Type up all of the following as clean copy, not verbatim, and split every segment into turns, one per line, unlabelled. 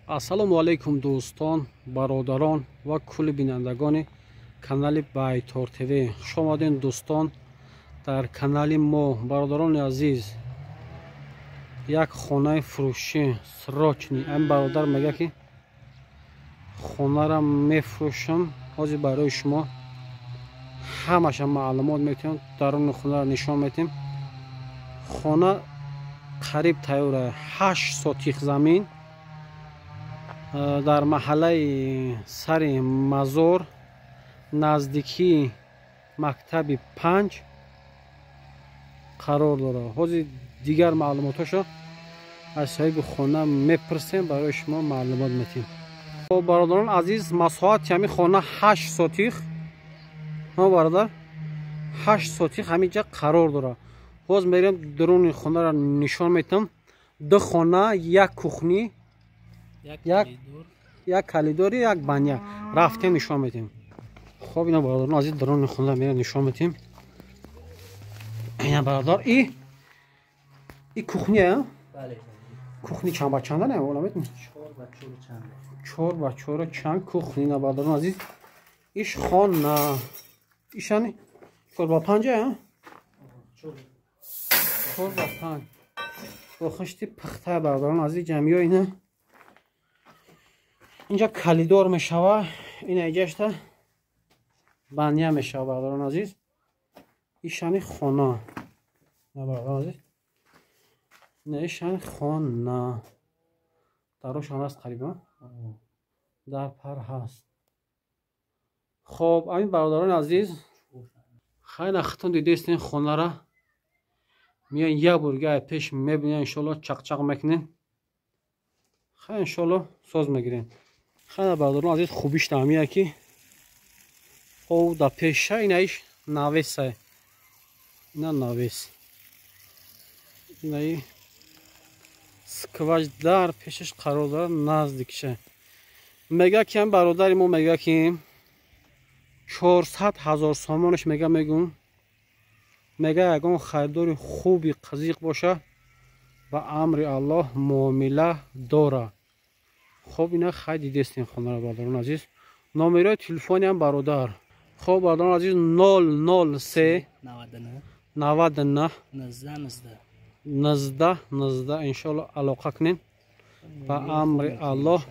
ассалому алайкум дӯстон, бародарон ва кулли бинандагони канали Байтор ТВ. Хуш омадед дӯстон дар канали мо. Бародарони азиз, як хонаи фурӯшӣ срочни. Ам бародар мега ки хонара мефурӯшам. ҳозир барои шумо ҳамаша маълумот метиҳам, даруни хонара нишон метиҳам. хона қариб тайёра 8 сотих замин дар маҳаллаи сари мазор, наздикии мактаби 5 қарор дорад. ҳозир дигар маълумотошо аз соҳиби хона мепурсем, барои шумо маълумот метиҳем. бародарон азиз, масоҳати ҳамин хона 8 сотих. бародар 8 сотих ҳаминҷа қарор дорад. ҳозир мерем даруни хонаро нишон метиҳам. ду хона, як кухни, як калидори, як баня. Рафтем нишон метиҳем. хоб ина бародарон азиз, даруни хона мерем нишон метиҳем. ина бародар и кухни а?
Бале.
Кухни чанд ба чанда не вола метиҳем? 4 ба 4 чанд кухни. Ина бародарон азиз, иш хона ишани 4 ба 5 а? 4 ба 5. бо хишти пахта бародарон азиз, ҷамъё ина инҷа калидор мешавад, ина иҷашта баня мешавад бародарон азиз. ишани хона. ина бародарон азиз, ина ишани хона. дарошон аст қариба дар пар ҳаст. хоб амин бародарон азиз, хайна хитон дидестин хонара миян як бургаи пеш мебинен, иншоалло чақчақ мекунен, хай иншоалло соз мегирен. хайна бародарон азиз, хубиш тамия ки ов да пеша ина иш навеса. ина навес, ина и сквач дар пешаш қарор дорад, наздикша. мега ки ам бародари мо мега ки 400 000 сомонаш мегум. мега ягон харидори хуби қазиқ боша, ба амри Аллоҳ муомила дора. хоб ина хай дидестин хонара бародарон азиз. номерои телефони ам бародар. хоб бародарон азиз, 003 99 19 иншоалло алоқа кунен. ба амри Аллоҳ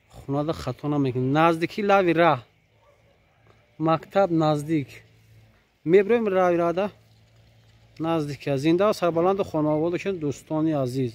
хонада хато намекунем. наздики лави раҳ, мактаб наздик. меброем рави рада наздик. зинда ва сарбаланду хонаводашон дӯстони азиз.